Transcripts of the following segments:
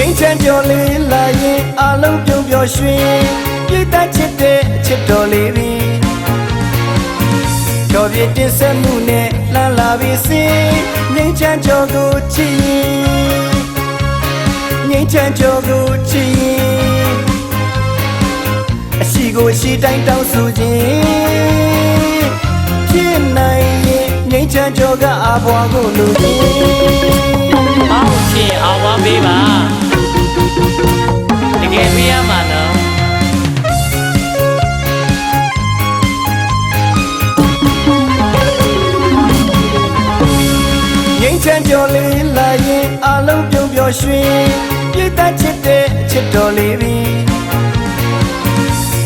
ငိမ့်ချမ်းကြော်လေးလာရင်အလုံးပြုံးပျော်ရွှင်ပြည့်တတ်ချစ်တဲ့ချစ်တော်လေးပြီကြော်ပြည့်တင်ဆက်မှုနဲ့လှမ်းလာပြီစင်ငိမ့်ချမ်းကြော်ကိုချစ်ရင်ငိမ့်ချမ်းကြော်ကိုချစ်ရင်အရှိကိုရှိတိုင်းတောင်းဆိုခြင်းဖြစ်နိုင်ရင်ငိမ့်ချမ်းကြော်ကအဘွားကိုလူချင်းအောက်ရှင်အောင်ပါပေးပါတကယ်ပေးရမှာနော်ငိမ့်ချမ်းကြော်လေးလာရင်အလုံးပြုံးပျော်ရွှင်ပြည့်တတ်ချစ်တဲ့ချစ်တော်လေးပြီ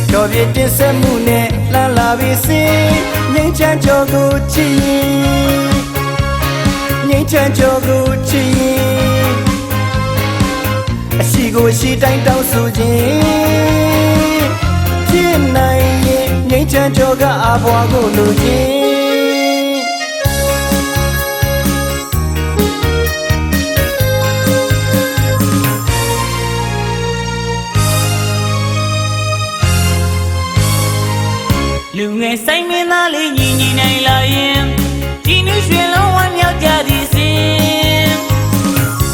ကြော်ပြည့်တင်ဆက်မှုနဲ့လှမ်းလာပြီစင်ငိမ့်ချမ်းကြော်ကိုချစ်ရင်ငိမ့်ချမ်းကြော်ကိုချစ်ရင်အရှိကိုရှိတိုင်းတောင်းဆိုခြင်းဖြစ်နိုင်ရင်ငိမ့်ချမ်းကြော်ကအဘွားကိုလူချင်းလူငယ်ဆိုင်မင်းသားလေးညီညီနိုင်လာရင်ဒီနုရွှင်လုံးဝမြောက်ကြသည်စင်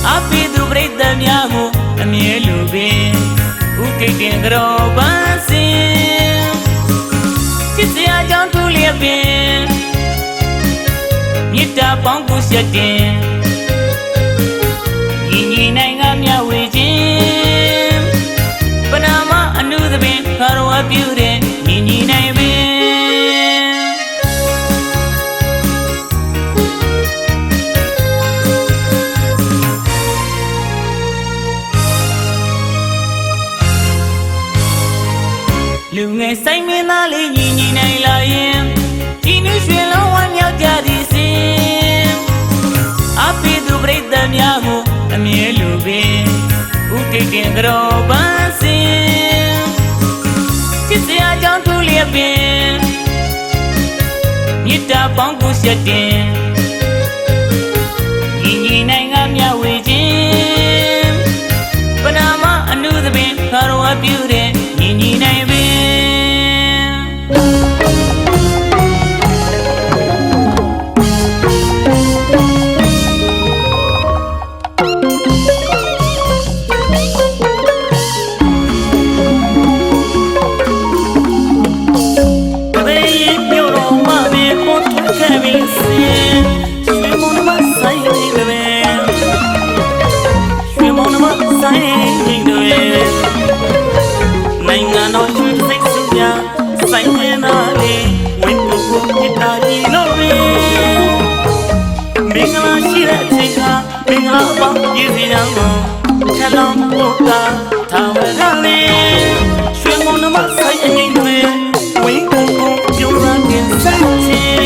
အပိသူပရိသတ်များကိုအမြဲလိုပင်ဥကိတ်တင်ကြောပန်းစင်ချစ်စရာကြောင့်သူလျက်ပင်မေတ္တာပေါင်းကူဆက်တင်ညီညီနိုင်ကမြဝေခြင်းပနာမအနုသပင်ခါတော်ပြုတဲ့ညီညီနိုင်ပင်လူငယ်ဆိုင်မင်းသားလေးညီညီနိုင်လာရင်ဒီနုရွှင်လုံးဝမြောက်ကြသည်စင်အပိသူပရိသတ်များကိုအမြဲလိုပင်ဥကိတ်တင်ကြောပန်းစင်ချစ်စရာကြောင့်သူလျက်ပင်မေတ္တာပေါင်းကူဆက်တင်ညီညီနိုင်ကမြဝေခြင်းပနာမအနုသပင်ခါတော်ပြုတဲ့ညီညီနိုင်ပင်နိုင်ငံတော်ရွှေစိတ်စုများဆိုင်ဝင်သားလေးဝင်ပုဂ္ဂိုလ်ဖြစ်တာကြီးလို့ပဲမင်္ဂလာရှိတဲ့အချိန်ကမင်္ဂလာပေါင်းရည်စည်အောင်ထလောင်းဖို့တာထာဝရလေးရွှေမုံနမဆိုင်အငိမ့်တွေဝင်ပုဂ္ဂိုလ်ပြုံးရတဲ့ဆိုင်ချင်း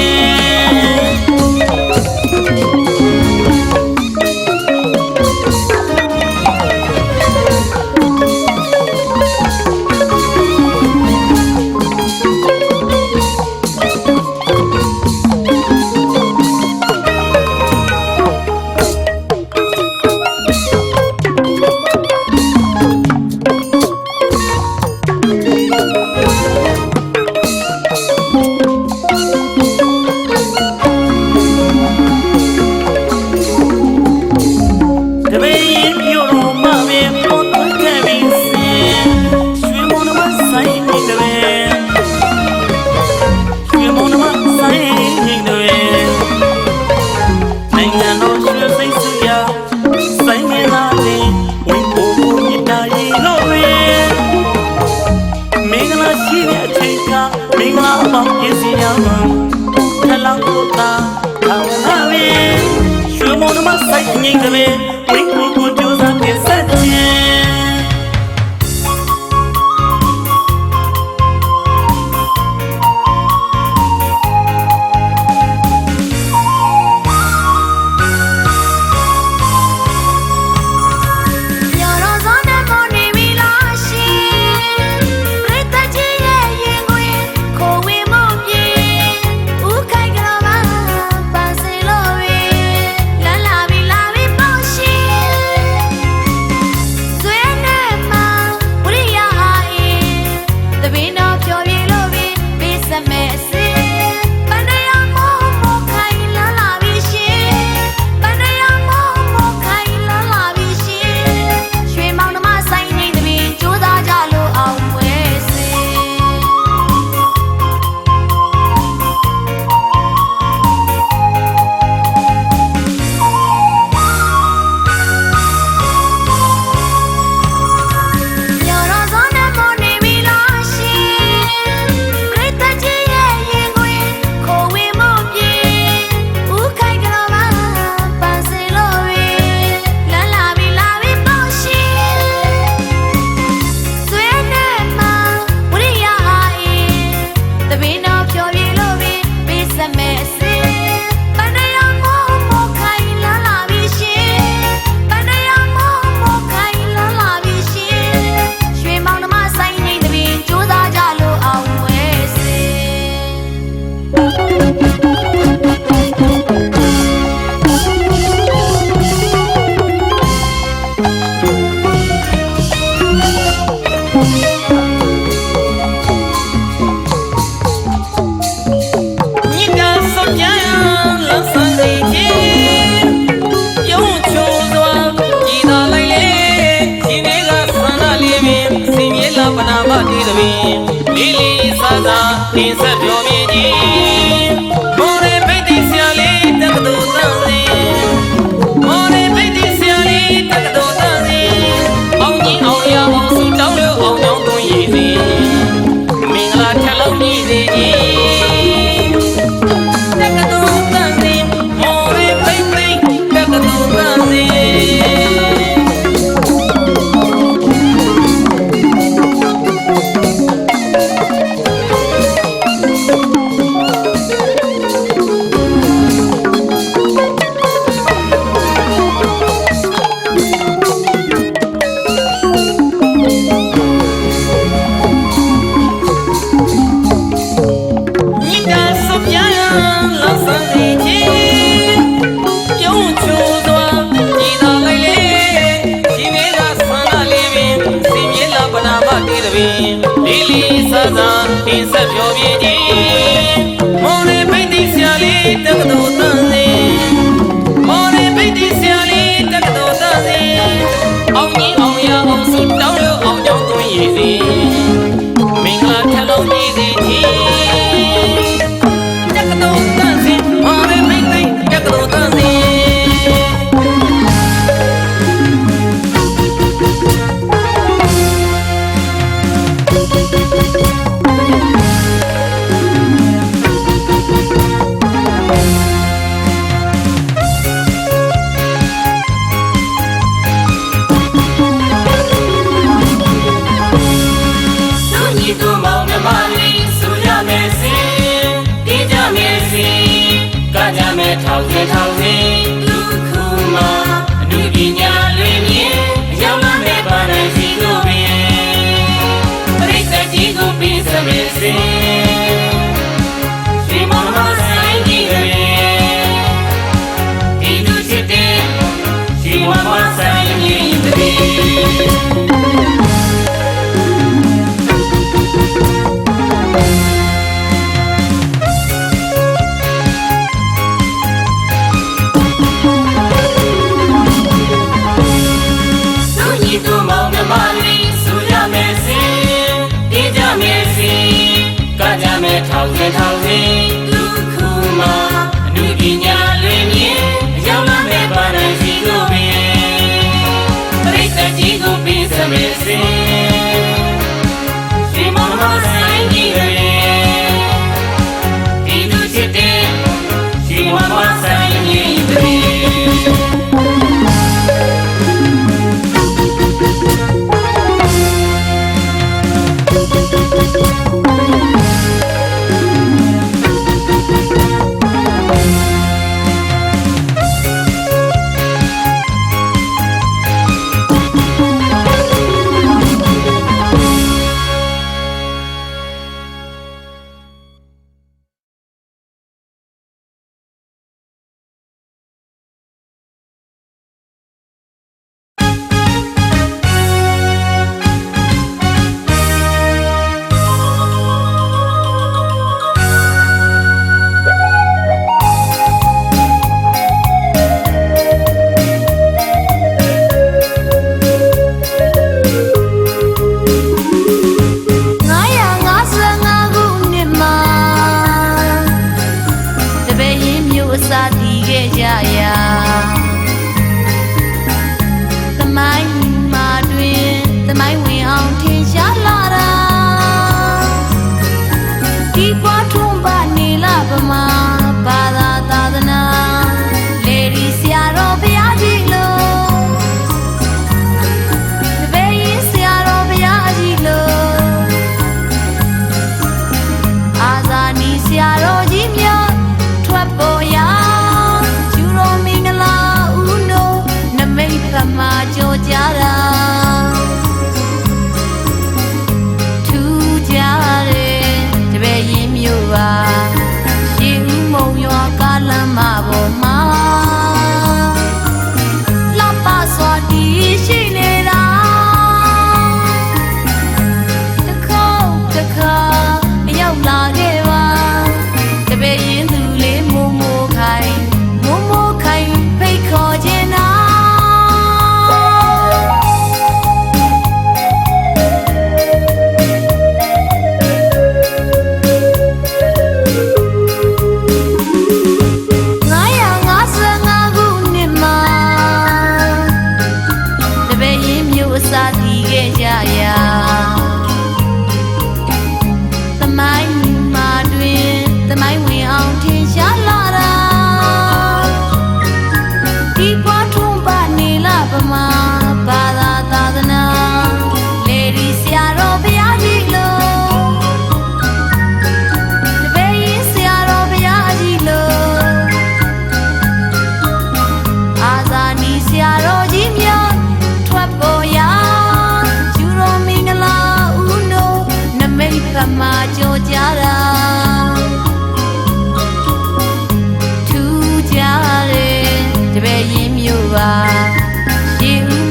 မင်္ဂလာပေါင်းရည်စည်အောင်ထလောင်းဖို့တာထာဝရလေးရွှေမုံနမဆိုင်ငိမ့်တွေဝိပုဂ္ဂိုလ်ကြိုးစားပြဆက်ခြင်းရှိ စာစာအင်းဆက်ပြောပြခြင်းမော်လေးပိတ်တိဆရာလေးတက္ကသိုလ်တန်းစင်မော်လေးပိတ်တိဆရာလေးတက္ကသိုလ်တန်းစင်အောင်ကြီးအောင်ရအောင်စုတောင်းလို့အောင်ကြောင်းသွင်းရည်စီမင်္ဂလာထလုံးကြီးစီကြီးတက္ကသိုလ်တန်းစင်မော်လေးပိတ်တိတက္ကသိုလ်တန်းစင်ထောင်စင်ထောင်စင်လူခုမှာအနုပညာလွင်မြင်အကြောင်းလာမဲ့ပါနိုင်စီတို့ပင်ပရိသတ်ကြီးကိုပြီးစမေစင်ဒီမောင်မဆိုင်ကြီးတွေဒီလူချစ်တဲ့ဒီမောင်မဆိုင်ကြီးတွေထောင်စင်ထောင်စင်လူခုမှာအနုပညာလွင်မြင်အကြောင်းလာမဲ့ပါနိုင်စီတို့ပင်ပရိသတ်ကြီးကိုပြီးစမေစင်ဒီမောင်မဆိုင်ကြီးတွေဒီလူချစ်တဲ့ဒီမောင်မဆိုင်ကြီးတွေ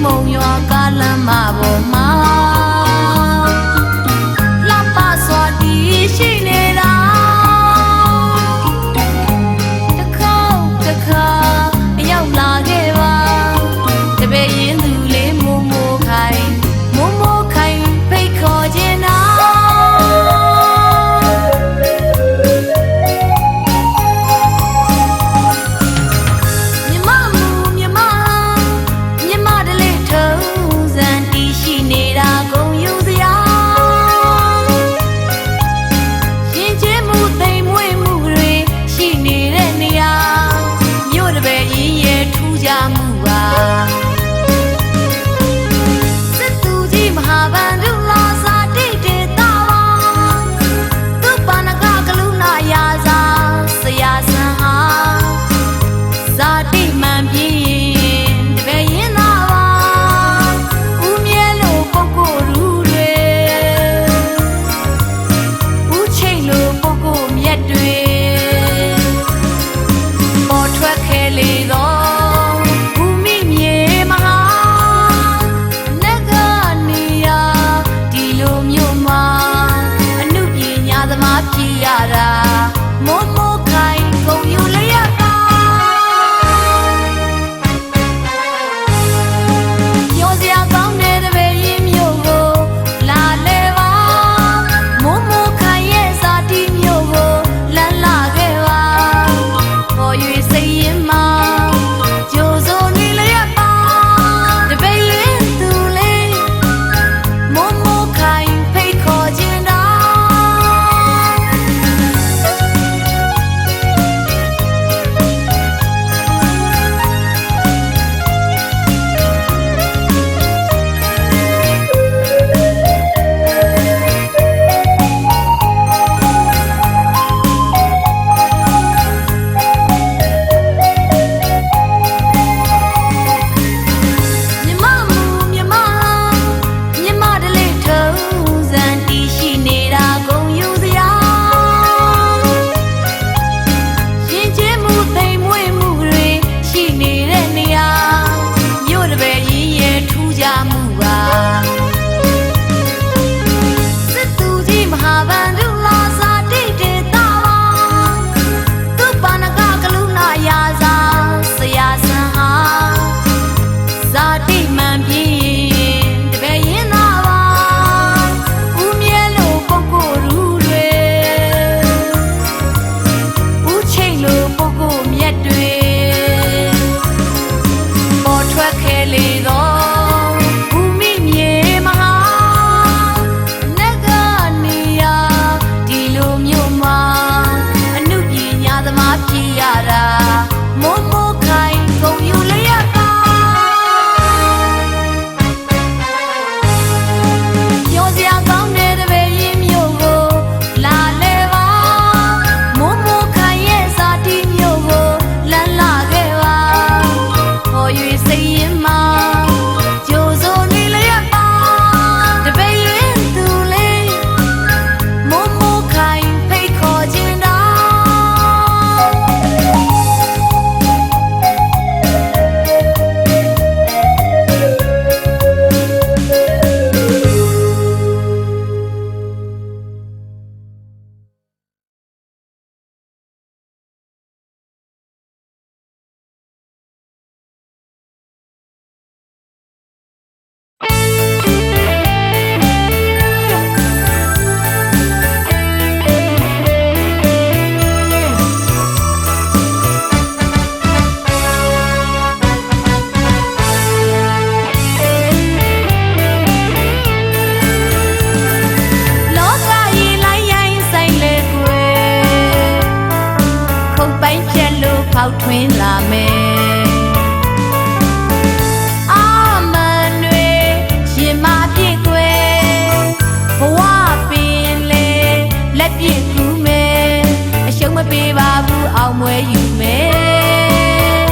မုံရွာကားလမ်းမပေါ်မှာလှပ ဖောက်ထွင်းလာမယ်အာမန်တွေရင်မပြည့်ွယ်ဘဝပင်လေလက်ပြည့်ကူးမယ်အရှုံးမပေးပါဘူးအောင်မွေယူမယ်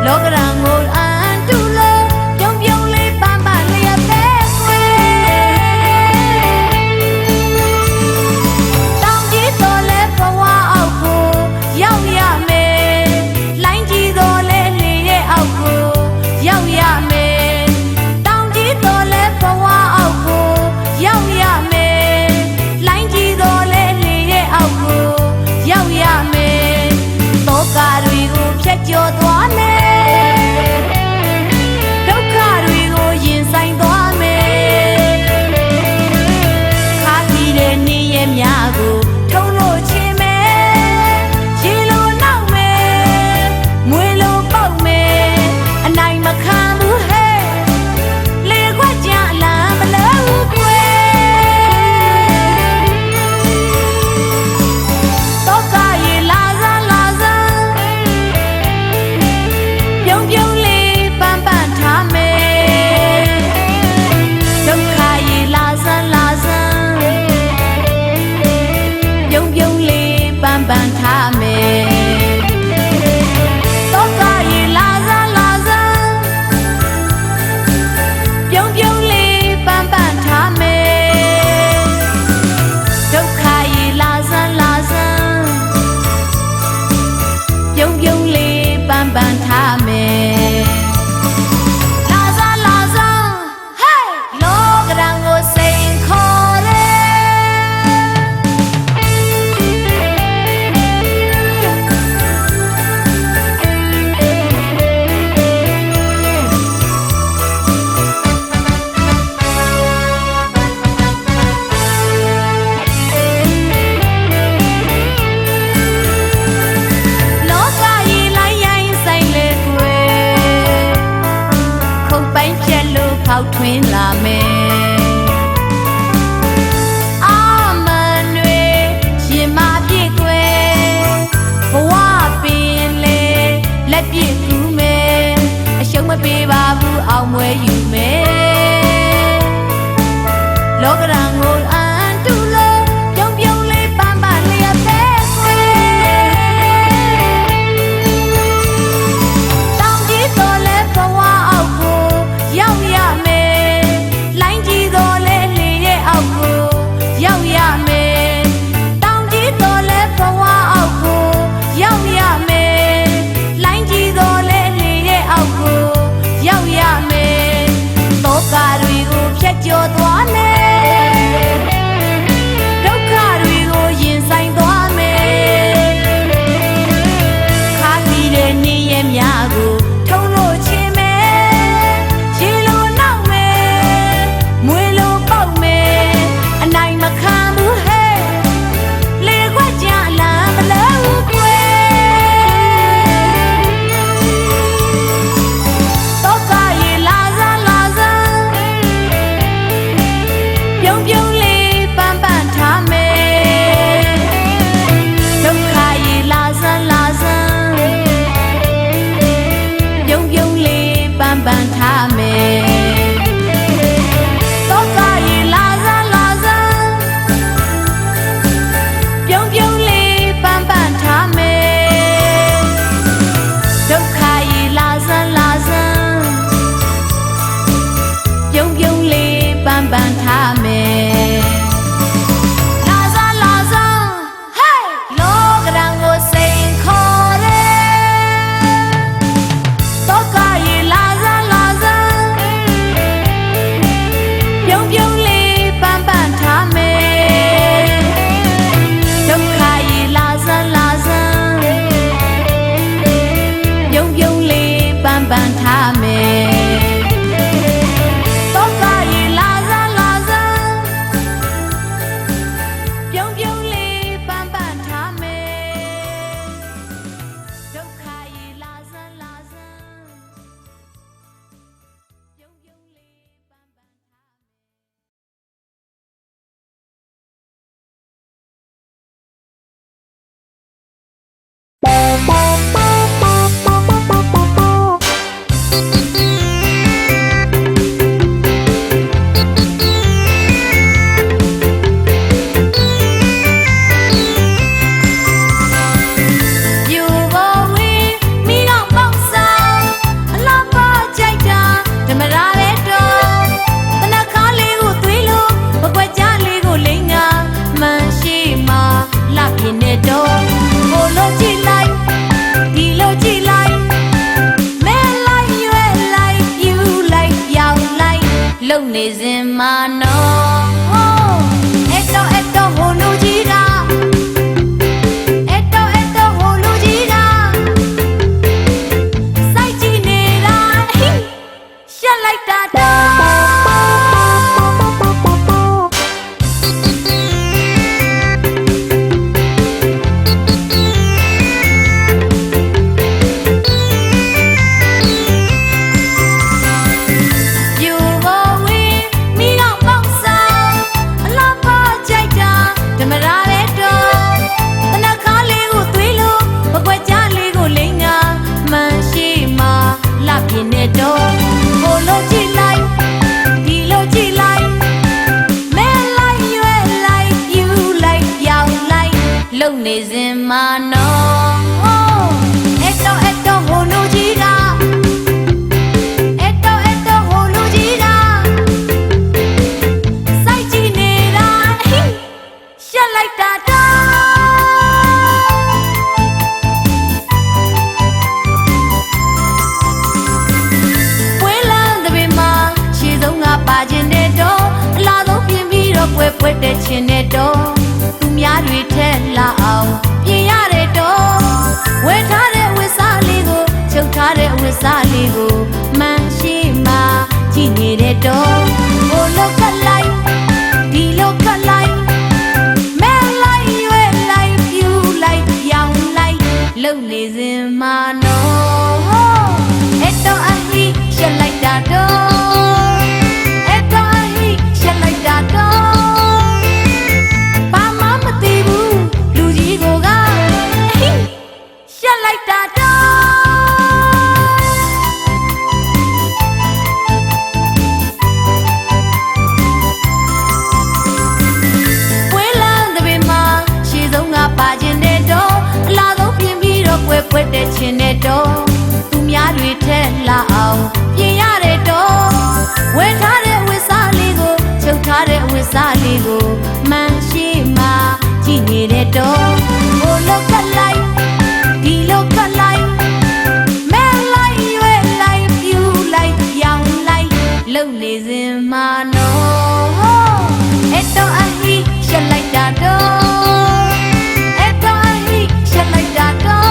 လောကရန်ကိုအန်တူလို့ပြုံပြုံလေးပန်းပန်းလျက်ပဲခွေတောင်ကြီးတော်လဲဘဝအောက်ကိုရောက်ရမယ်လိုင်းကြီးတော်လဲလေရဲ့အောက်ကိုရောက်ရမယ်တောင်ကြီးတော်လဲဘဝအောက်ကိုရောက်ရမယ်လိုင်းကြီးတော်လဲလေရဲ့အောက်ကိုရောက်ရမယ်တောကတွေကိုဖြတ်ကျော်သွားမယ်ဒုက္ခတွေကိုရင်ဆိုင်သွားမယ်ခါကြည့်တဲ့နေ့ရက်များကိုထုံလို့ချင်မယ်ရေလိုနောက်မယ်မွေလိုပေါက်မယ်အနိုင်မခံဘူးဟဲ့လေခွက်ကြအလားမလို့ကွယ်တော့ကရေလာစမ်းလာစမ်းပြုံးပြုံးလေးပန်းပန်းထားမယ်ဒုက္ခရေလာစမ်းလာစမ်းပြုံးပြုံးလေးပန်းပန်းထားမယ်တော့ကရေလာစမ်းလာစမ်းပြုံးပြုံးလေးပန်းပန်းထားမယ်ဒုက္ခရေလာစမ်းလာစမ်းပြုံးပြုံးလေးပန်းပန်းထားမယ်လာစမ်းလာစမ်းဟေးလောကရန်ကိုစိန်ခေါ်တယ်လောကကြီးလိုက်ရိုင်းဆိုင်လေကွယ်ခုတ်ပိုင်းဖြတ်လို့ဖောက်ထွင်းလာမယ်အာမန်တွေရင်မပြည့်ွယ်ဘဝပင်လေလက်ပြည့်ကူးမယ်အရှုံးမပေးပါဘူးအောင်မွေယူမယ်လောကရန်ကိုအန်တူလို့ပြုံးပြုံးလေးပန်းပန်းလျက်ပဲခွေတောင်ကြီးတော်လဲဘဝအောက်ကိုရောက်ရမယ်လိုင်းကြီးတော်လဲလေရဲ့အောက်ကိုရောက်ရမယ်တောင်ကြီးတော်လဲဘဝအောက်ကိုရောက်ရမယ်လိုင်းကြီးတော်လဲလေရဲ့အောက်ကိုရောက်ရမယ်တောကတွေကိုဖြတ်ကျော်သွားမယ်ဒုက္ခတွေကိုရင်ဆိုင်သွားမယ်ခါကြည့်တဲ့နေ့ရက်များကိုထုံလို့ချင်မယ်ရေလိုနောက်မယ်မွေလိုပေါက်မယ်အနိုင်မခံဘူးဟဲ့လေခွက်ကြအလားမလို့ကွယ်တော့ကရေလာစမ်းလာစမ်း လုံနေစဉ်မှာနော်အဲ့တော့ဟိုလူကြီးတာအဲ့တော့ဟိုလူကြီးတာစိုက်ကြည့်နေတာရှက်လိုက်တာတော့လုံနေစဉ်မှာနော်အဲ့တော့ဟိုလူကြီးတာအဲ့တော့ဟိုလူကြီးတာစိုက်ကြည့်နေတာရှက်လိုက်တာတော့ပွဲလန်းတဲ့ဘေးမှာရှေ့ဆုံးကပါခြင်းတဲ့တော့အလားဆုံးပြင်ပြီးတော့ပွဲတဲ့ခြင်းတဲ့တော့သူများတွေထက်လာအောင်ပြင်ရတဲ့တော့ဝယ်ထားတဲ့ဝတ်စားလေးကိုချုပ်ထားတဲ့ဝတ်စားလေးကိုမှန်ရှိမှကြည့်နေတဲ့တော့ဘို့လောက်ကလိုက်ဒီလောက်ကလိုက်မဲလိုက်ရွယ်လိုက်ပြူလိုက်ရောင်လိုက်လုံနေစဉ်မှာနော်အဲ့တော့အဟိရှက်လိုက်တာတော့အဲ့တော့အဟိရှက်လိုက်တာတော့ရှက်လိုက်တာတော့ပွဲလန်းတဲ့ဘေးမှာရှေ့ဆုံးကပါခြင်းတဲ့တော့အလားဆုံးပြင်ပြီးတော့ပွဲတဲ့ခြင်းတဲ့တော့သူများတွေထက်လာအောင်ပြင်ရတဲ့တော့ဝယ်ထားတဲ့ဝတ်စားလေးကိုချုပ်ထားတဲ့ဝတ်စားလေးကိုမှန်ရှိမှကြည့်နေတဲ့တော့ဘို့လောက်ကလိုက်ဒီလောက်ကလိုက်မဲလိုက်ရွယ်လိုက်ပြူလိုက်ရောင်လိုက်လုံနေစဉ်မှာနော်အဲ့တော့အဟိရှက်လိုက်တာတော့အဲ့တော့အဟိရှက်လိုက်တာတော့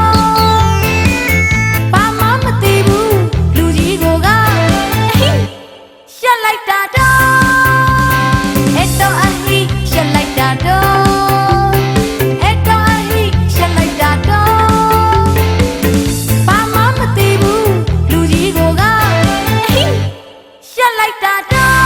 ဘာမှမသိဘူးလူကြီးကိုကရှက်လိုက်တာတော့အဲ့တော့အဟိရှက်လိုက်တာတော့လိုက်တာတော့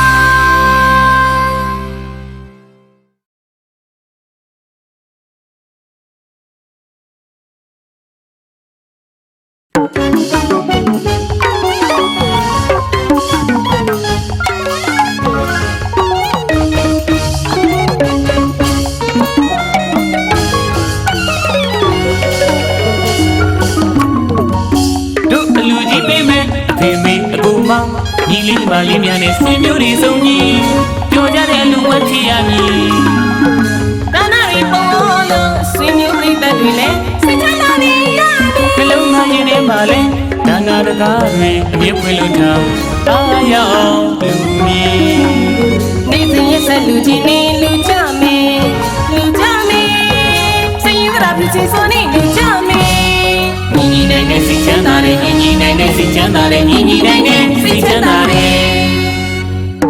တို့အလူကြီးပေးမယ်အဖေမေအကူမောင်ညီလေးပါလေးများနဲ့ဆွေမျိုးတွေစုံညီပြောကြတဲ့လူဝတ်ထီရမည်ဒါနာရီပေါ်လို့ဆွေမျိုးတွေတက်တွေလဲစိတ်ချမ်းသာနေရပြီကလုံးမရင်းနေပါလဲဒါနာတကားတွေအမြဲဖွင့်လို့ထောင်အားရအောင်လူမီနေစဉ်ရက်ဆက်လူကြီးနေလူကြမယ်စိတ်ရတာဖြစ်စေဆိုနေလူကြမယ်ညီနိုင်တဲ့စိတ်ချမ်းသာတဲ့ညီနိုင်တဲ့စိတ်ချမ်းသာတဲ့ညီနိုင်တဲ့စိတ်ချမ်းသာတဲ့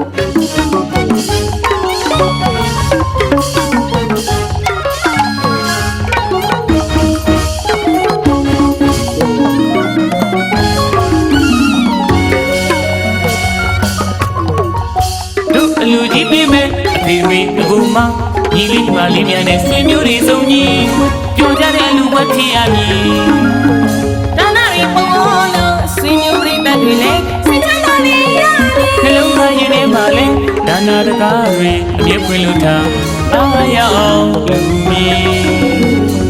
တို့အလူကြီးပေးမယ်အဖေမေအကူမောင်ညီလေးပါလေးများနဲ့ဆွေမျိုးတွေစုံညီပြောကြတဲ့လူဝတ်ထီရမည်ဒါနာရီပေါ်လို့ဆွေမျိုးတွေတက်တွေလဲစိတ်ချမ်းသာနေရပြီနှလုံးသားရင်းနေပါလဲဒါနာတကားတွေအမြဲဖွင့်လို့ထားအားရအောင်လူမီ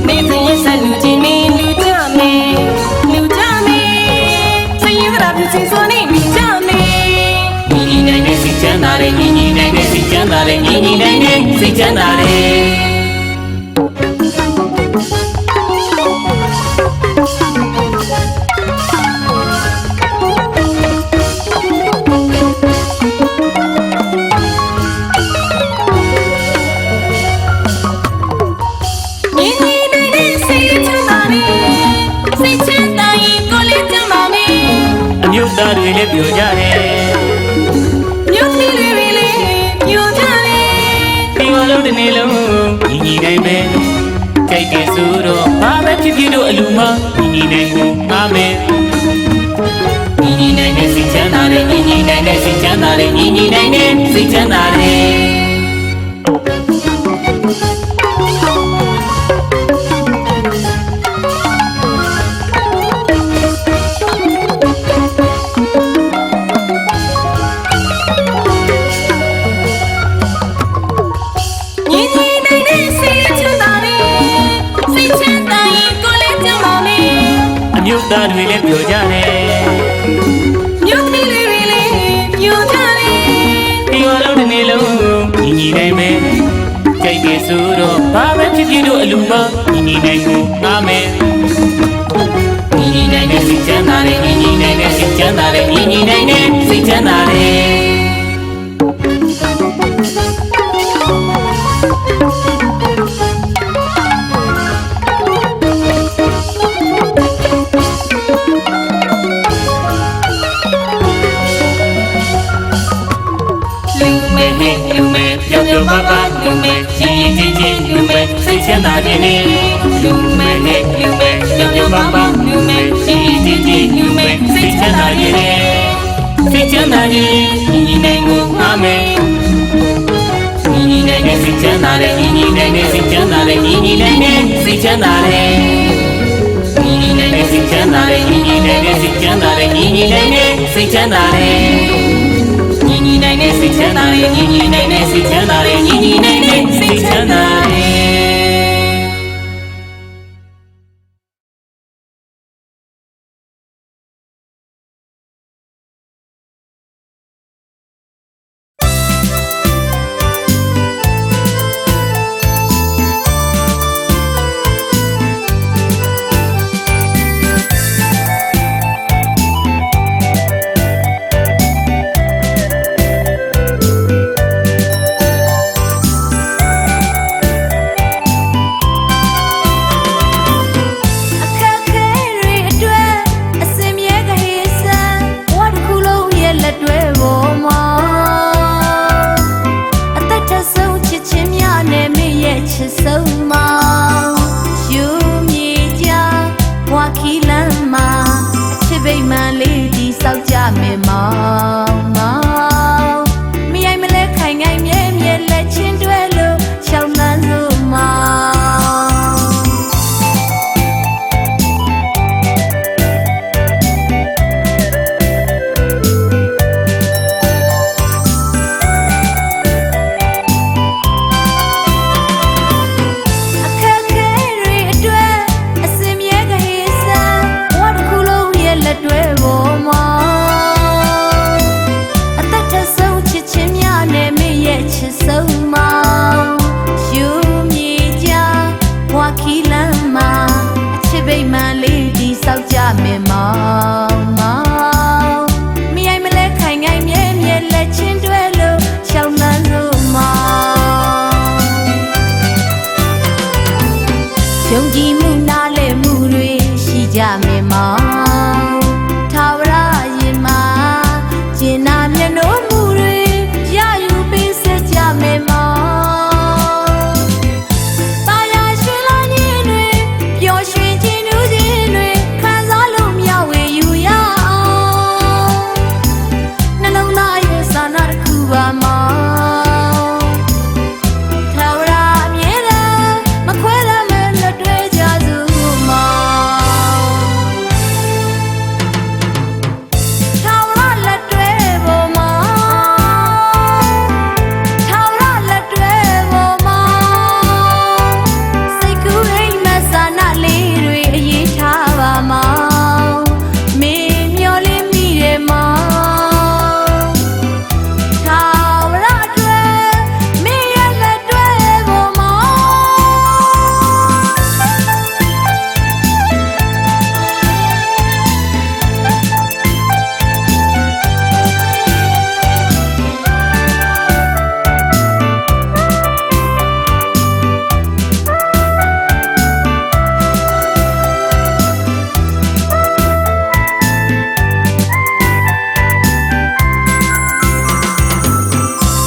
နေစဉ်ရက်ဆက်လူကြီးနေလူကြမယ်စိတ်ရတာဖြစ်စေဆိုနေလူကြမယ်ညီနိုင်တဲ့စိတ်ချမ်းသာတဲ့ညီနိုင်တဲ့စိတ်ချမ်းသာတဲ့ညီနိုင်တဲ့စိတ်ချမ်းသာတဲ့ လုံးတစ်နေ့လုံးညီညီနိုင်မယ်ကြိုက်တယ်ဆိုတော့ဘာပဲဖြစ်ဖြစ်လို့အလူမညီညီနိုင်ကိုငားမယ်ညီညီနိုင်တဲ့စိတ်ချမ်းသာတယ်ညီညီနိုင်တဲ့စိတ်ချမ်းသာတယ်ညီညီနိုင်တဲ့စိတ်ချမ်းသာတယ်မြို့သားတွေလည်းပြောကြတယ်မြို့သမီးလေးတွေလည်းပြောကြတယ်ဒီလိုလုံးတစ်နေ့လုံးညီညီနိုင်မယ်ကြိုက်တယ်ဆိုတော့ဘာပဲဖြစ်ဖြစ်လို့အလူမညီညီနိုင်ကိုငားမယ်ညီညီနိုင်တဲ့စိတ်ချမ်းသာတယ်ညီညီနိုင်တဲ့စိတ်ချမ်းသာတယ်ညီညီနိုင်တဲ့စိတ်ချမ်းသာတယ်လူမဲပြောပြောပါပါလူမဲချင်းချင်းလူမဲစိတ်ချမ်းသာခြင်းနဲ့လူမဲလူမဲပြောပြောပါပါလူမဲချင်းချင်းလူမဲစိတ်ချမ်းသာခြင်းနဲ့စိတ်ချမ်းသာခြင်းညီနိုင်ကိုငားမယ်ညီနိုင်တဲ့စိတ်ချမ်းသာတယ်ညီနိုင်တဲ့စိတ်ချမ်းသာတယ်ညီနိုင်တဲ့စိတ်ချမ်းသာတယ်ညီနိုင်တဲ့စိတ်ချမ်းသာတယ်ညီနိုင်တဲ့စိတ်ချမ်းသာတယ်ညီနိုင်တဲ့စိတ်ချမ်းသာတယ်ညီညီနိုင်တဲ့စိတ်ချမ်းသာတယ်ညီညီနိုင်တဲ့စိတ်ချမ်းသာတယ်ညီညီနိုင်တဲ့စိတ်ချမ်းသာတယ်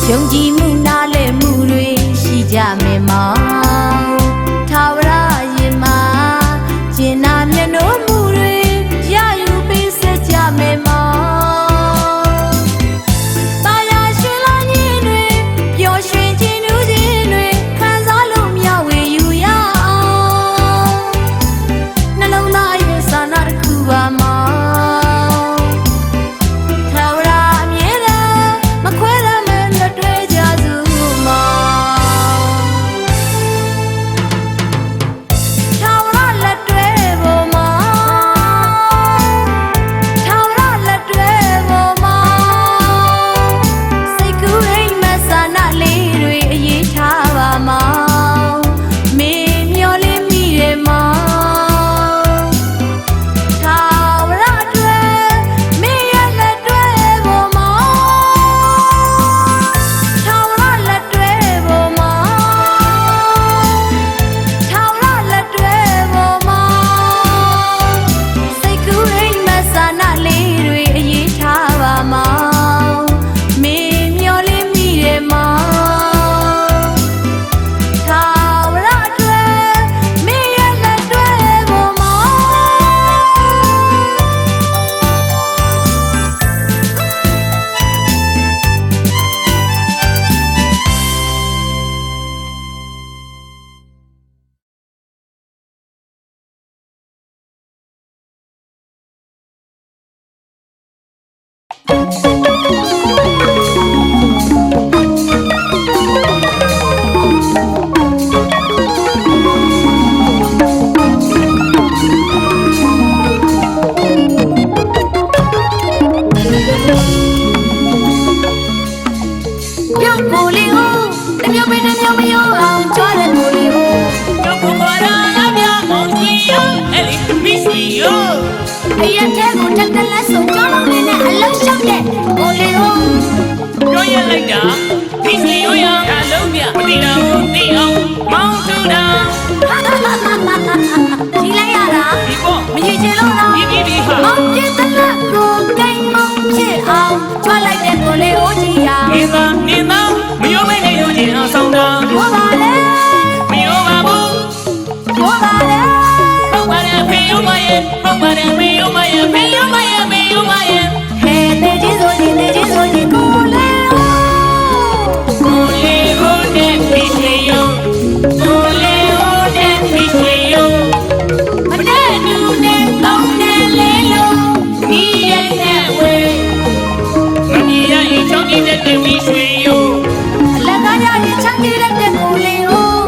ယုံကြည်မှုနားလည်မှုတွေရှိကြ ကြမယ်မောင်ထာဝရရင်မှာကျင်နာမျက်နှာမူတွေရယူပေးဆက်ကြမယ်မောင်တာယာရှင်လာခြင်းတွေပျော်ရွှင်ခြင်းနူးခြင်းတွေခံစားလို့မျှဝေယူရအောင်နှလုံးသားရဲ့ဆန္ဒတစ်ခုပါမောင်ထာဝရအမြဲတမ်းမခွဲရမယ်လက်တွေ့ကြစုမောင်ထာဝရလက်တွေ့ဖို့မောင်ထာဝရလက်တွေ့ဖို့မောင်စိတ်ကူးရိမ်မဆန္ဒလေးတွေအရေးထားပါမောင်မင်းမျောလေးမိတယ်မောင်ထာဝရအတွက်မင်းရဲ့လက်တွေ့ဖို့မောင်ထာဝရလက်တွေ့ဖို့မောင်ထာဝရလက်တွေ့ဖို့မောင်စိတ်ကူးရိမ်မဆန္ဒလေးတွေအရေးထားပါမောင်မင်းမျောလေးမိတယ်မောင်ထာဝရအတွက်မင်းရဲ့လက်တွေ့ဖို့မောင်ပြောင်းကိုလေးဦးတစ်မျိုးပဲတစ်မျိုးမရောအောင်ကြွားတဲ့ကိုလေးဦး Yo kupara labia monjiyo, eli misiyo. အရက်ထဲကိုတက်တက်လက်ဆုံးကြောင်းလုံးလေးနဲ့အလုံးရှောက်တဲ့ကိုလေးဦး Yo ya laita, misiyo ya alobia. Tira tira, mount to down. ဒီလိုက်ရတာ Ipo, မရချင်လို့တော့ bibi မော ha. င်ပြတဲ့လက်ကိုကိန်းမောင်ဖြစ်အောင်ကြွားလိုက်တဲ့ကိုလေးဦးကြီးရာ Nina nina, miyo me ne yo jin asong da. ပြောပါလေ Miyo babu, ပြောပါလေ ho bare miyo maye, ho bare miyo maye, miyo maye, miyo maye. ဟဲ့နေကြီးဆိုရင်ကိုလေးဦး Ole ole misiyo, ole ole misiyo. မတဲ့နူနဲ့ကောင်းတဲ့လေးလုံး Ni ye ne we, mani ya yi chongi de misiyo. အလကားရရင်ချမ်းမြေတဲ့ကိုလေးဦး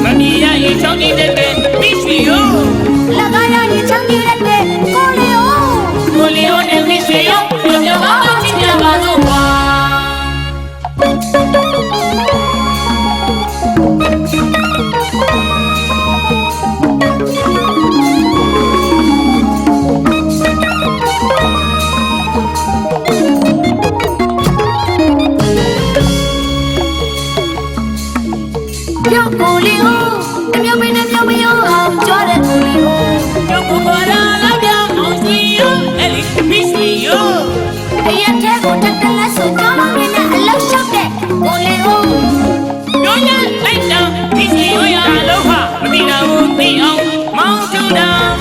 Mani ya yi chongi de misiyo. အလကားရရင်ချမ်းမြေတဲ့ကိုလေးဦး Ole ole misiyo, yo yo ba ba ti ya ba zo wa. ပြောကိုလေးဦးတစ်မျိုးပဲတစ်မျိုးမရောအောင်ကြွားတဲ့ကိုလေးဦး Yo kupara labia monjiyo, eli misiyo. အရက်ထဲကိုတက်တက်လက်ဆုံးကြောင်းလုံးလေးနဲ့အလုံးရှောက်တဲ့ကိုလေးဦး Yo ya laita, misiyo ya aloha. Tira tira, mount to down.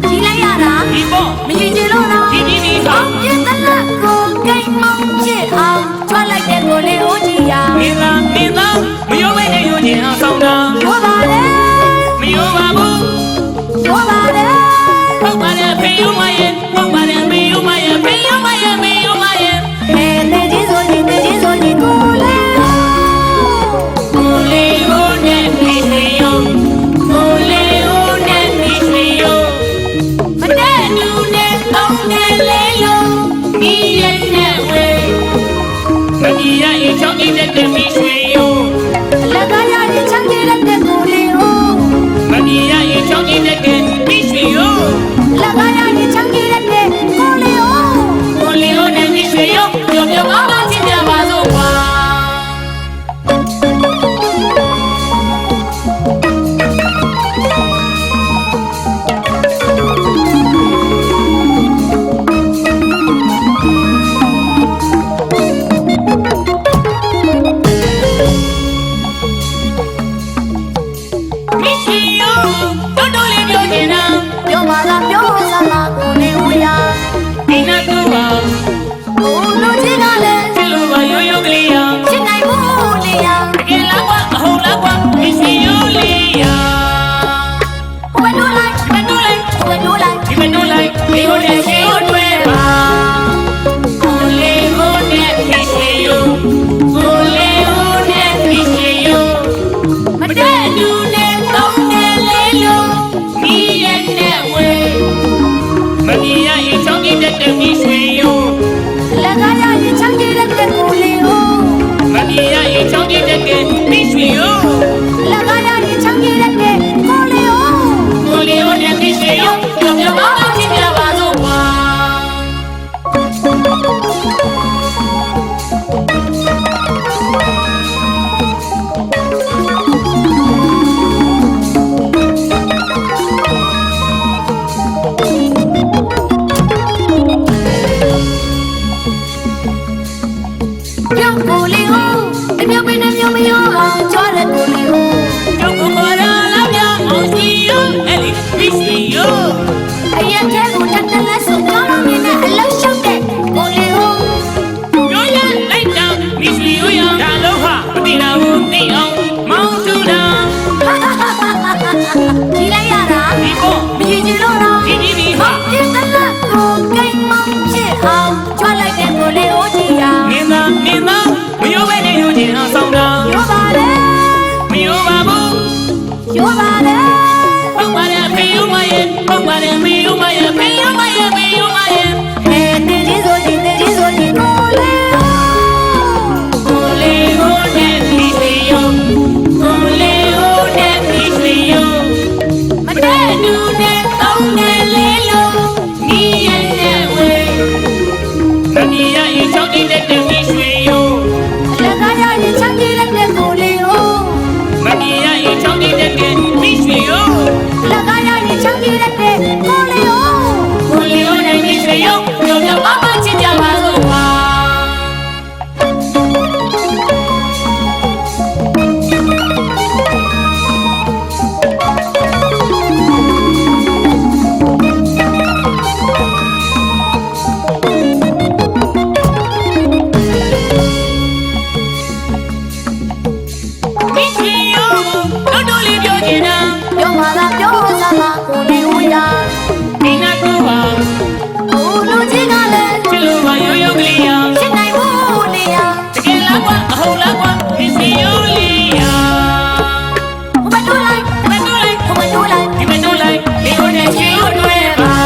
ဒီလိုက်ရတာ Ipo, မရချင်လို့တော့ bibi မော ha. င်ပြတဲ့လက်ကိုကိန်းမောင်ဖြစ်အောင်ကြွားလိုက်တဲ့ကိုလေးဦးကြီးရာ Nina nina, miyo me ne yo jin asong da. ပြောပါလေ Miyo babu, ပြောပါလေ ho bare miyo maye, ho bare miyo maye, miyo maye, miyo maye. ဟဲ့နေကြီးဆိုရင်ကိုလေးဦး Ole ole misiyo, ole ole misiyo. မတဲ့နူနဲ့ကောင်းတဲ့လေးလုံး Ni ye ne we, mani ya yi chongi de misiyo. အလကားရရင်ချမ်းမြေတဲ့ကိုလေးဦး Mani ya yi chongi de misiyo. အလကားရရင်ချမ်းမြေတဲ့ကိုလေးဦး Ole ole misiyo, yo yo ba ba ti ya ba zo wa. က ကိုလေးဦးတမျိုးပင်နှမျိုးမရောအောင်ကြွားတဲ့ကိုလေးဦး ကျောက်ကိုခေါ်ရလာပြအောင်စီယောအဲ့ဒီပြီးစီယော အရက်ထဲကိုတက်တက်လက်ဆိုကြောင်းလုံးနေနဲ့အလောက်ရှုပ်တဲ့ကိုလေးဦး ပြောရလိုက်တာပြီးစီယောရဒါလုံးဟာမတိနာဘူးသိအောင်မောင်းထူတာ ဒီလိုက်ရတာ ဒီပေါ့ မကြည့်ကြလို့တော့ ဒီဒီဒီ ဟာ ဟာ ဒီတလက်ကိုကိတ်မောင်းဖြစ်အောင်ကြွားလိုက်တဲ့ကိုလေးဦးကြီးရာ နင်းသားမယောပဲနဲ့ယူခြင်းအောင်ဆောင်တာ ရောပါလေ မယောပါဘူး ရောပါလေ ဟုတ်ပါတယ်ဖေယုံမရဲ့ဟုတ်ပါတယ်မေယုံမရဲ့ဖေယုံမရဲ့မေယုံမရဲ့ ဟဲ့တေကြီးဆိုရင်ကိုလေးဦး ကိုလေးဟိုနဲ့ပြီးစီယောကိုလေးဟိုနဲ့ပြီးစီယော မတဲ့တူနဲ့တောင်းနဲ့လေးလုံး နီးရဲ့နဲ့ဝေမနီးရဲ့ချောင်းတဲ့ပြီးရွှေယော အလကားရရင်ချမ်းပြေးတဲ့ကိုလေးဦး မနီးရဲ့ချောင်းတဲ့ပြီးရွှေယော အလကားရရင်ချမ်းပြေးတဲ့ကိုလေးဦး ကိုလေးဟိုနဲ့ပြီးရွှေယောပြောပြပါပါချစ်ကြပါစို့ပါ ပြီးရွှေယောတို့လေးပြောချင်တာ ပြောပါလားပြောစားလားကိုလေးဦးရာ ဒီနာကိုပါ အိုးလူကြီးကလည်း ချစ်လို့ပါရိုးရိုးကလေးရ ရှင်းနိုင်ဖို့နေရာ တကယ်လားကွာအဟုတ်လားကွာဒီစီရိုးလေးရ ဟိုမတိုးလိုက် မတို့လိုက် ဟိုမတိုးလိုက် ဒီမတို့လိုက်ဒီကိုနဲ့ချီရိုးတွေ့ပါ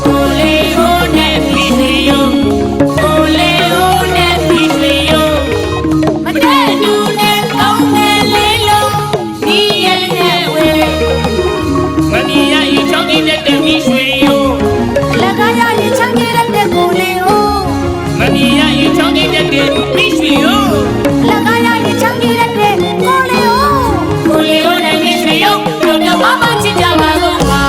ကိုလေးဟိုနဲ့ဒီစီရိုးကိုလေးဟိုနဲ့ဒီစီရိုး မတဲ့တူနဲ့တောင်းနဲ့လေးလုံး ဒီရဲ့နဲ့ဝေမနီရဤချောင်းတဲ့ပြီးရွှေရိုး အလကားရရင်ချမ်းပြေးတဲ့ကိုလေးဦး မနီရဤချောင်းတဲ့ပြီးရွှေရိုး အလကားရရင်ချမ်းပြေးတဲ့ကိုလေးဦး ကိုလေးဟိုနဲ့ပြီးရွှေရိုးပြောပြပါပါချစ်ကြပါစို့ပါ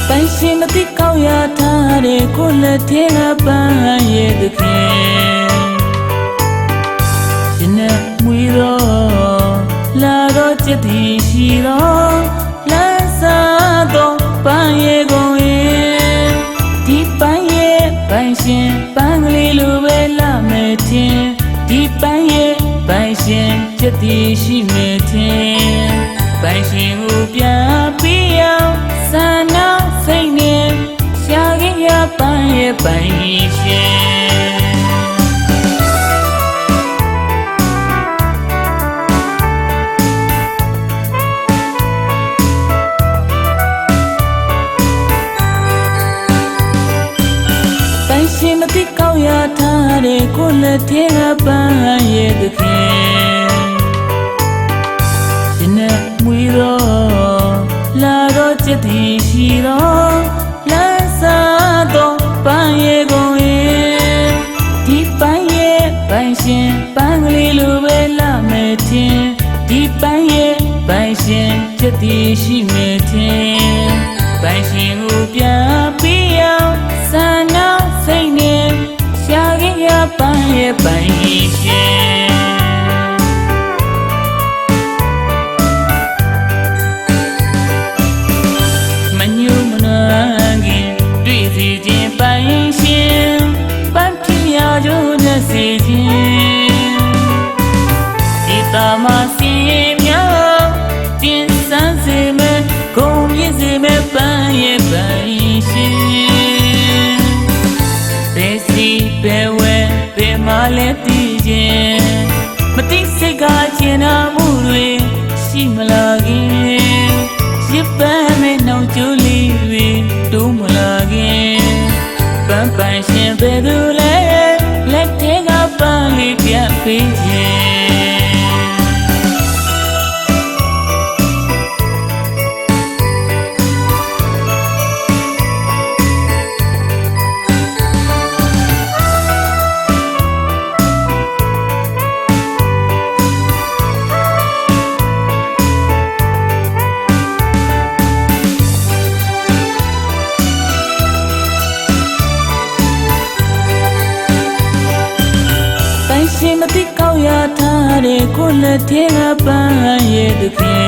ပိုင်ရှင်မသိကောက်ရထားတဲ့ကိုလက်ထဲကပန်းရဲ့သခင်ရှင်နဲ့မွေတော့လာတော့จิตတည်ရှိတော့လမ်းစားတော့ပန်းရဲ့ကုန်ရင်ဒီပန်းရဲ့ပိုင်ရှင်ပန်းကလေးလိုပဲလာမယ်ချင်းဒီပန်းရဲ့ပိုင်ရှင်จิตတည်ရှိမယ်ချင်းပိုင်ရှင်ကိုပြန်ပြီးအောင်ဆန္ဒစိတ်နဲ့ရှာခင်ရပန်းရဲ့ပိုင်ရှင်ပိုင်ရှင်မသိကောက်ရထားတဲ့ကိုလက်ထဲကပန်းရဲ့သခင်ရှင်နဲ့မွေတော့လာတော့จิตတည်ရှိတော့လမ်းစားတော့ပန်းရဲ့ကုန်ရင်ဒီပန်းရဲ့ပိုင်ရှင်ပန်းကလေးလိုပဲလာမယ်ချင်းဒီပန်းရဲ့ပိုင်ရှင်จิตတည်ရှိမယ်ချင်းပိုင်ရှင်ကိုပြန်ပြီးအောင်ဆန္ဒစိတ်နဲ့ရှာခင်ရပန်းရဲ့ပိုင်ရှင်မညူမနာခင်တွေ့စီခြင်းပိုင်ရှင်ပန်းပြရကြိုးနဲ့စီခြင်းဒီတာမစီမြောက်တင်ဆန်းစေမယ်ဂုံပြည့်စေမယ်ပန်းရဲ့ပိုင်ရှင်ဘယ်စီဘယ်ဝဲဘယ်မှလည်းတည်ခြင်းမသိစိတ်ကကျင်နာမှုတွေရှိမလာခင်ရစ်ပန်းမဲ့နှောင်ကျိုးလေးတွေတိုးမလာခင်ပန်းပိုင်ရှင်ဘယ်သူ ပေးခြင်းရှင်မသိကောက်ရထားတဲ့ကိုယ်လက်ထဲကပန်းရဲ့တခင်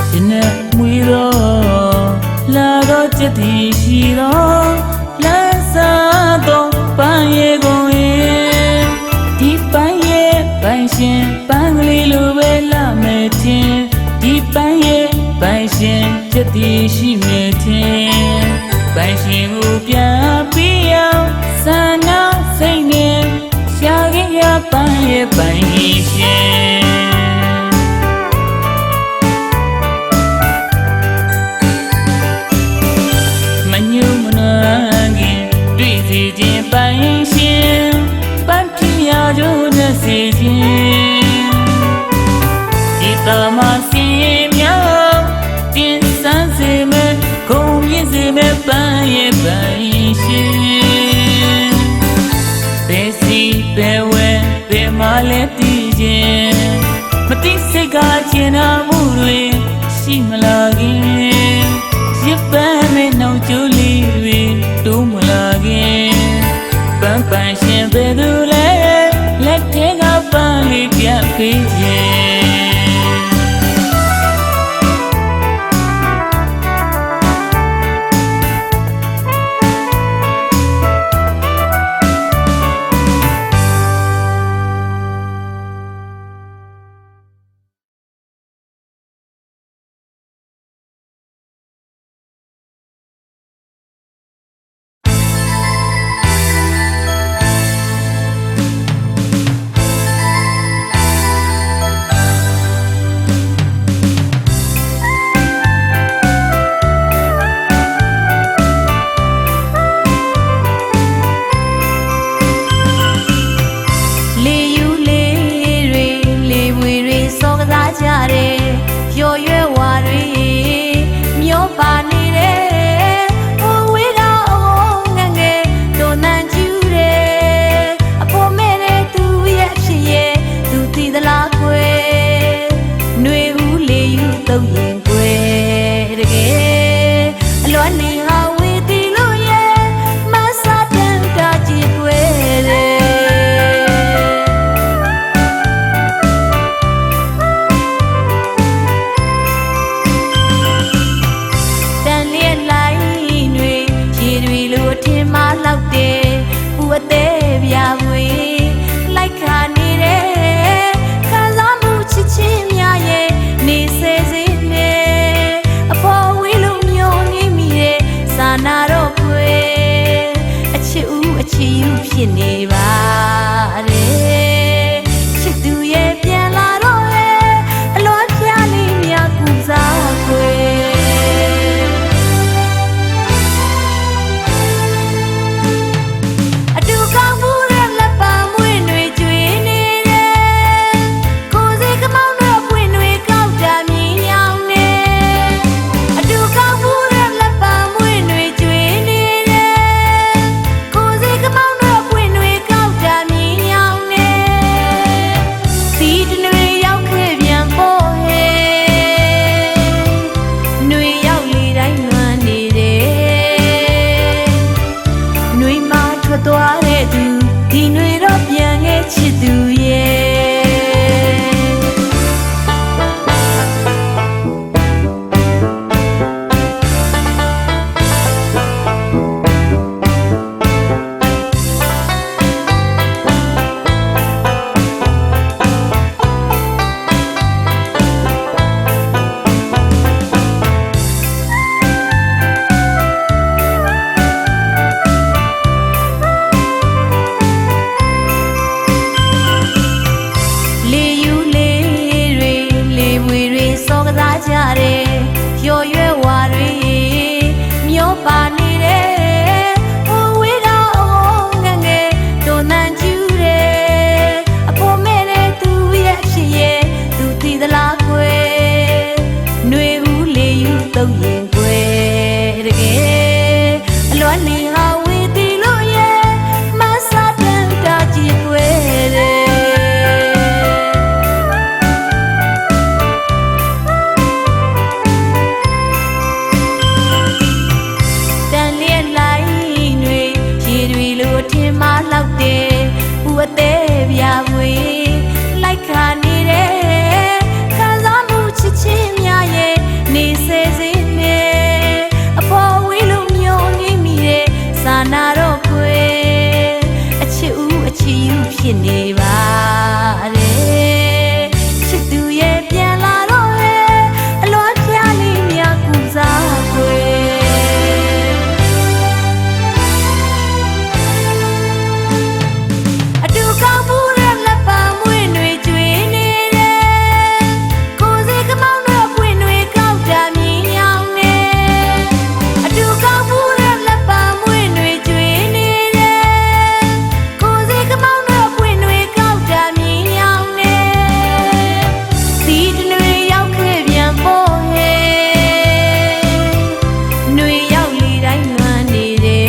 ရှင်နဲ့မွေတော့လာတော့ချက်တည်ရှိတော့လမ်းစားတော့ပန်းရဲ့ကုန်ရဲ့ဒီပန်းရဲ့ပန်းရှင်ပန်းကလေးလိုပဲလာမယ်ချင်းဒီပန်းရဲ့ပန်းရှင်ချက်တည်ရှိမယ်ချင်းပန်းရှင်ကိုပြန်ပြီးအောင်ဆန္ဒစိတ်နဲ့ရှာခဲ့ရပန်းရဲ့ပန်းရှင်မညူမနာခင်တွေ့စီခြင်းပန်းရှင်ပန်းပြရကြိုးနဲ့စီခြင်းဒီတမစင်မြောက်တင်ဆန်းစေမဲ့ခုံပြည့်စေမဲ့ပန်းရဲ့ပန်းရှင်ဘယ်ဝဲဘယ်မှလည်းတည်ခြင်းမတိစိတ်ကကျင်နာမှုတွေရှိမလာခင်ရပန်းနဲ့နှောင်ကြိုးလေးတွေတိုးမလာခင်ပန်းပန်းရှင်ဘယ်သူလဲလက်ထဲကပန်းလေးပြတ်ပေးခြင်းဖြစ်နေပါတယ်ချစ်သူရဲ့ပြန်လာတော့လေအလွန်ပြလေးများကူစားခွေအတူကောင်းမှုရဲ့လက်ပါမွေးတွေကျွေးနေတယ်ကိုယ်စီကမောင်းတော့ပွင့်တွေကောက်တာမြင်ညောင်းနေအတူကောင်းမှုရဲ့လက်ပါမွေးတွေကျွေးနေတယ်ကိုယ်စီကမောင်းသွားတဲ့သူဒီຫນွေတော့ပြန်ခဲ့ချစ်သူရဲ့ လာနာတော့ခွေအချစ်ဦးအချစ်ယူဖြစ်နေပါတယ်ချစ်သူရဲ့ပြန်လာတော့ဟဲ့အလွမ်းဖျားလေးများကူစားခွေအတူကောင်းမှုရဲ့လက်ပံမွေးတွေကျွေးနေတယ်ကိုယ်စီကမောင်းတော့ပွင့်တွေကောက်တာမြင်ရောက်နေအတူကောင်းမှုရဲ့လက်ပံမွေးတွေကျွေးနေတယ်ကိုယ်စီကမောင်းတော့ပွင့်တွေကောက်တာမြင်ရောက်နေစီတတွေရောက်ခဲ့ပြန်ဖို့ဟဲ့နှွေရောက်လေတိုင်းလွမ်းနေတယ်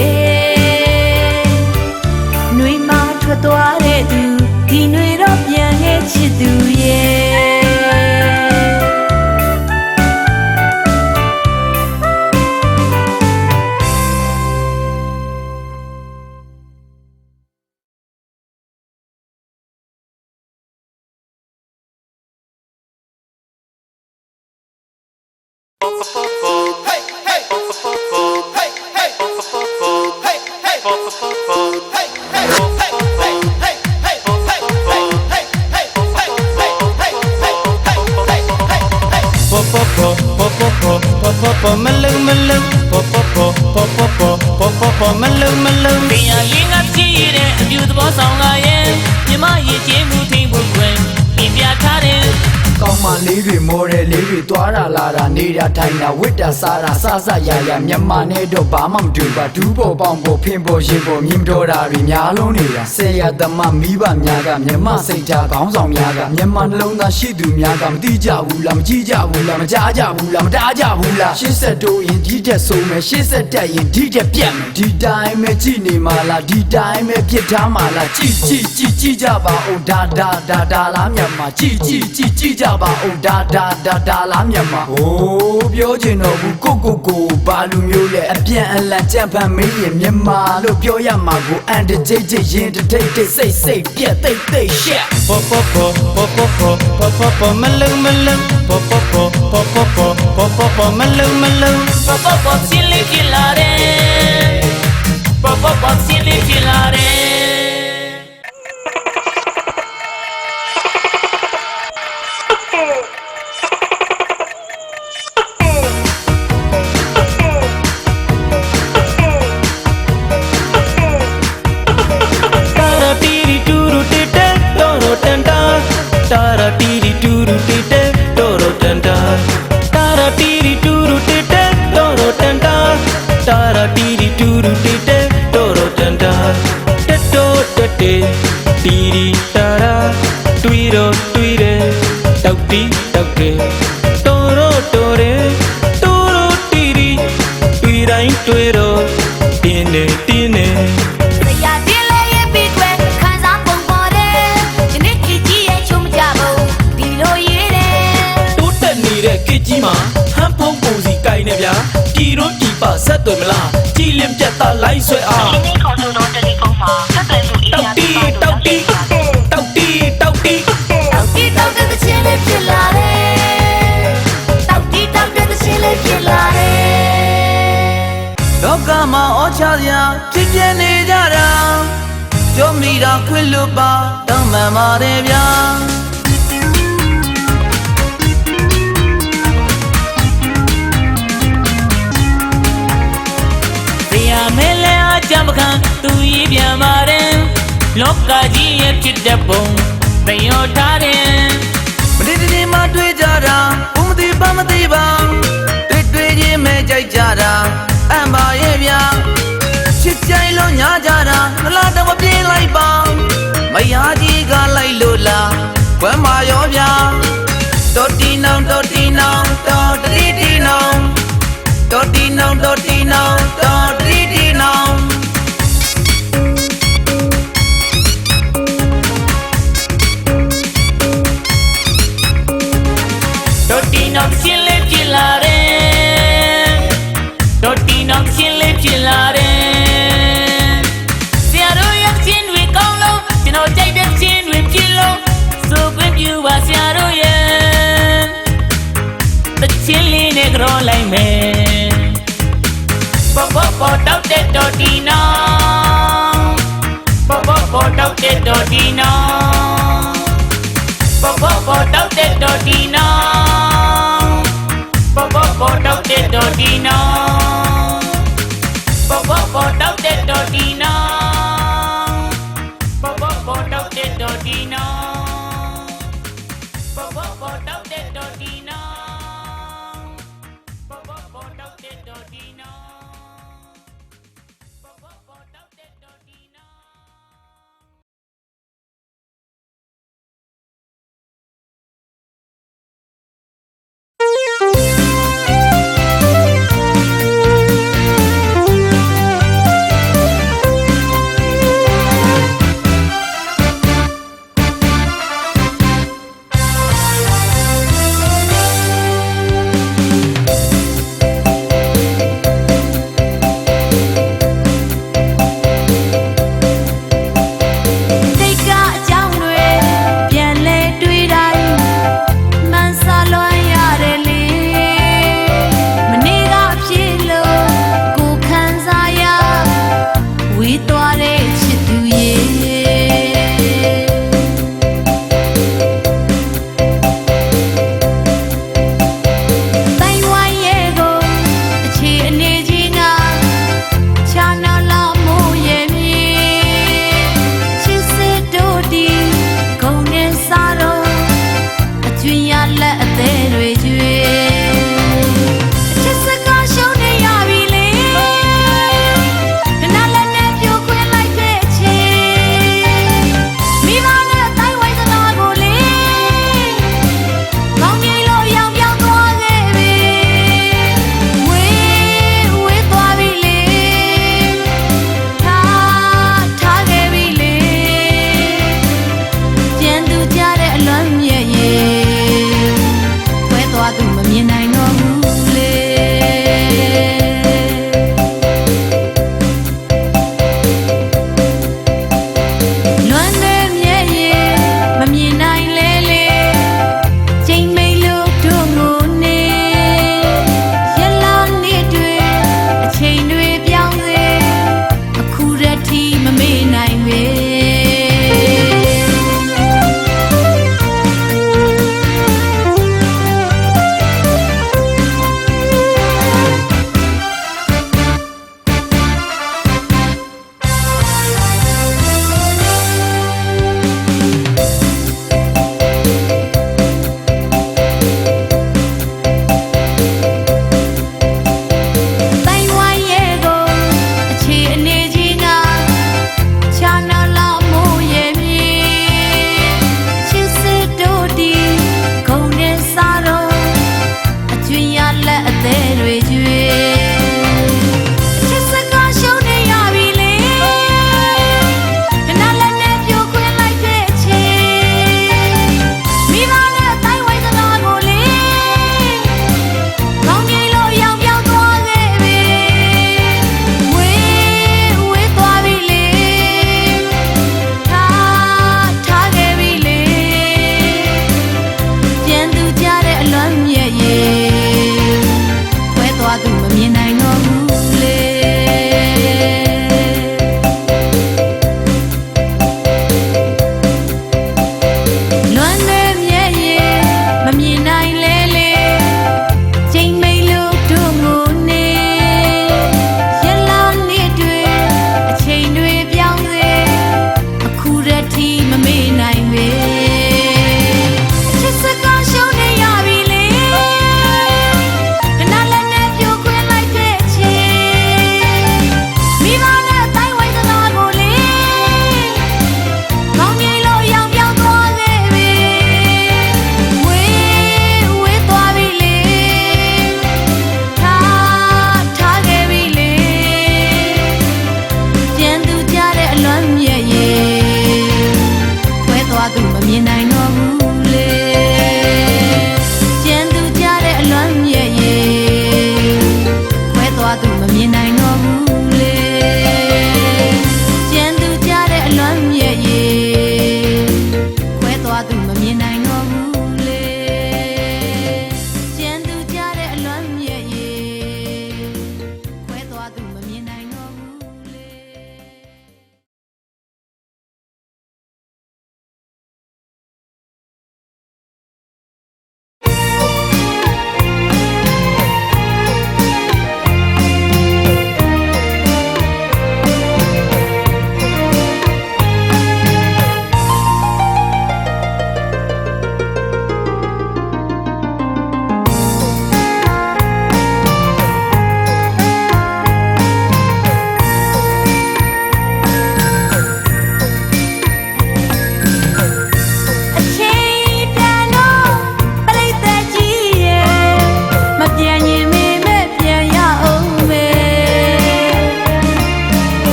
နှွေမထွက်သွားတဲ့သူဒီနှွေတော့ပြန်ခဲ့ချစ်သူရဲ့မလုံပင်ရရင်ကကြည့်ရတဲ့အပြူသဘောဆောင်လာရဲ့မြမရည်ချင်းမှုထိန်ဖို့ကွယ်ပြင်ပြထားတယ် ကောင်းမလေးတွေမော်တယ်လေးတွေသွားတာလာတာနေတာထိုင်တာဝိတ္တာစားတာစရရမြန်မာနဲ့တော့ဘာမှမတူပါဒူးပေါ်ပေါင်းပေါ်ဖင်ပေါ်ရင်ပေါ်မြင်တော်တာတွေများလုံးနေတာဆယ်ရသမမိဘများကမြန်မာစိတ်ဓာတ်ခေါင်းဆောင်များကမြန်မာနှလုံးသားရှိသူများကမသိကြဘူးလားမကြည့်ကြဘူးလားမကြားကြဘူးလားမတားကြဘူးလားရှေ့ဆက်တိုးရင်ဒီတက်ဆုံးမယ်ရှေ့ဆက်တက်ရင်ဒီတက်ပြတ်မယ်ဒီတိုင်းပဲကြည့်နေမှာလားဒီတိုင်းပဲပြစ်ထားမှာလားကြည့်ကြပါဦးဒါလားမြန်မာကြည့်ကြပါဦးဒါလားမြန်မာโอ้ပြောချင်တော့ဘူးကိုဘာလူမျိုးလဲအပြန်အလှန်ကြံဖန်မေးရင်မြန်မာလို့ပြောရမှာကိုအန်တကြိတ်ရင်တထိတ်စိတ်ပြက်သိတ်ရှက်ပေါ်မလုံမလုံစီလေးဖြစ်လာတယ်စီလေးဖြစ်လာတယ်တီရီတာရာတွေးတော့တောက်တယ်တိုးတီရီတွေးတိုင်းတွေးတော့တင်းနေစရာတင်လေရဲ့ပြီးကွယ်ခံစားပုံပေါ်တယ်ဒီနေ့ကြည့်ရဲ့ချုံမကြဘူးဒီလိုရေးတယ်တိုးတက်နေတဲ့ခေတ်ကြီးမှာဟန်ဖုံးပုံစီကိုင်းနေဗျာပြည်တော့ပြည်ပဆက်သွယ်မလားကြည်လင်ပြတ်သားလိုက်ဆွဲအားဒီနေ့ခေါ်ဆိုတော့တယ်လီဖုန်းမှာဆက်သွယ်မှုအရာတောက်တီတဲ့ချင်းလေးဖြစ်လာတယ်တောက်တီတဲ့ချင်းလေးဖြစ်လာတယ်လောကမှာဩချရာဖြစ်ပြနေကြတာကြုံမိတာခွင့်လို့ပါတောင်းပန်ပါတယ်ဗျာမဲလဲအကြံပခံသူရေးပြန်ပါတယ်လောကကြီးရဲ့ဖြစ်တဲ့ပုံသင်ရောထားတယ်မတိတိမှတွေ့ကြတာဘုမသိပါမသိပါတွေ့ချင်းမဲကြိုက်ကြတာအံပါရဲ့ဗျာချစ်ကြိုင်လို့ညာကြတာမလားတော့မပြေးလိုက်ပါမယားကြီးကလိုက်လို့လားဝမ်းမာရောဗျာတော်တီနောင်တော်တီနောင်တော်တီနောင်တော်တီနောင်တော်တီနောင်တော်တီနောင် တဲ့တော်ဒီနောပေါ်တောက်တဲ့တော်ဒီနောပေါ်တောက်တဲ့တော်ဒီနောပေါ်တောက်တဲ့တော်ဒီနောပေါ်တောက်တဲ့တော်ဒီနောပေါ်တောက်တဲ့တော်ဒီနောပေါ်တောက်တဲ့တော်ဒီနော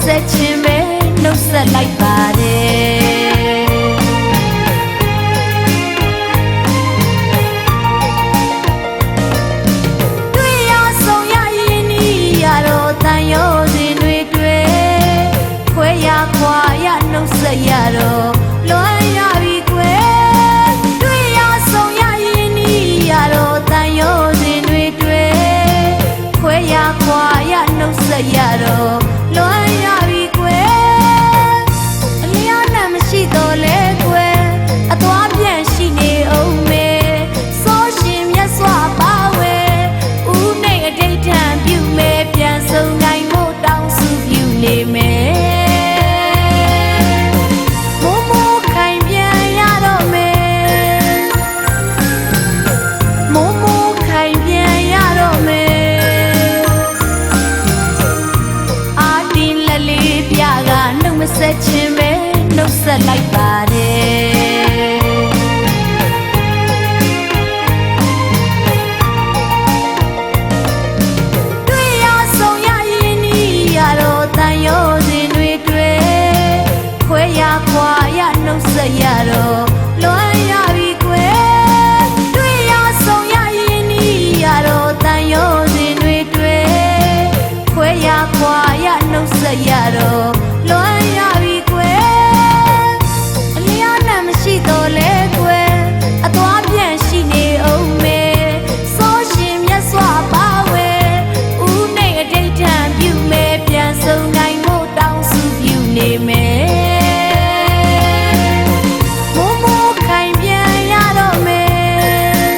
ဆက်ခြင်းပဲနှုတ်ဆက်လိုက်ပါတယ်တွေ့ရဆုံးရရင်ဤရတော့တန်ရုံးစဉ်တွေတွေ့ခွဲရခွာရနှုတ်ဆက်ရတော့လွမ်းရပြီကွယ်တွေ့ရဆုံးရရင်ဤရတော့တန်ရုံးစဉ်တွေတွေ့ခွဲရခွာရနှုတ်ဆက်ရတော့လွမ်းရပြီကွယ်အလျားနဲ့မရှိတော့လေကွယ်အသွားပြန်ရှိနေအောင်မေဆိုရှင်မြတ်စွာပါဝဲဦးနေအတိတ်ထံပြုမေပြန်ဆုံနိုင်ဖို့တောင်းစုပြုနေမယ်မိုးမိုးခိုင်ပြန်ရတော့မယ်မိုးမိုးခိုင်ပြန်ရတော့မယ်အာတင်လက်လေးပြကနှုတ်မဆက်ခြင်းပဲနှုတ်ဆက်လိုက်ပါတယ်တွေ့ရဆုံးရရင်ဤရတော့တန်ရုံးစဉ်တွေတွေ့ခွဲရခွာရနှုတ်ဆက်ရတော့လွမ်းရပြီကွယ်တွေ့ရဆုံးရရင်ဤရတော့တန်ရုံးစဉ်တွေတွေ့ခွဲရခွာရနှုတ်ဆက်ရတော့လွမ်းရပြီကွယ်အလျားနဲ့မရှိတော့လေကွယ်အသွားပြန်ရှိနေအောင်မေဆိုရှင်မြတ်စွာပါဝဲဦးနေအတိတ်ထံပြုမေပြန်ဆုံနိုင်ဖို့တောင်းစုပြုနေမယ်မိုးမိုးခိုင်ပြန်ရတော့မယ်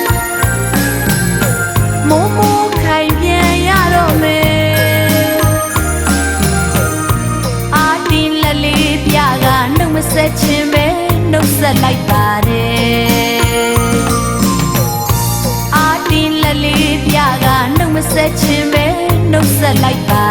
မိုးမိုးခိုင်ပြန်ရတော့မယ်အာတင်လက်လေးပြကနှုတ်မဆက်ခြင်းပဲနှုတ်ဆက်လိုက်ပါတယ်အာတင်လက်လေးပြကနှုတ်မဆက်ခြင်းပဲနှုတ်ဆက်လိုက်ပါ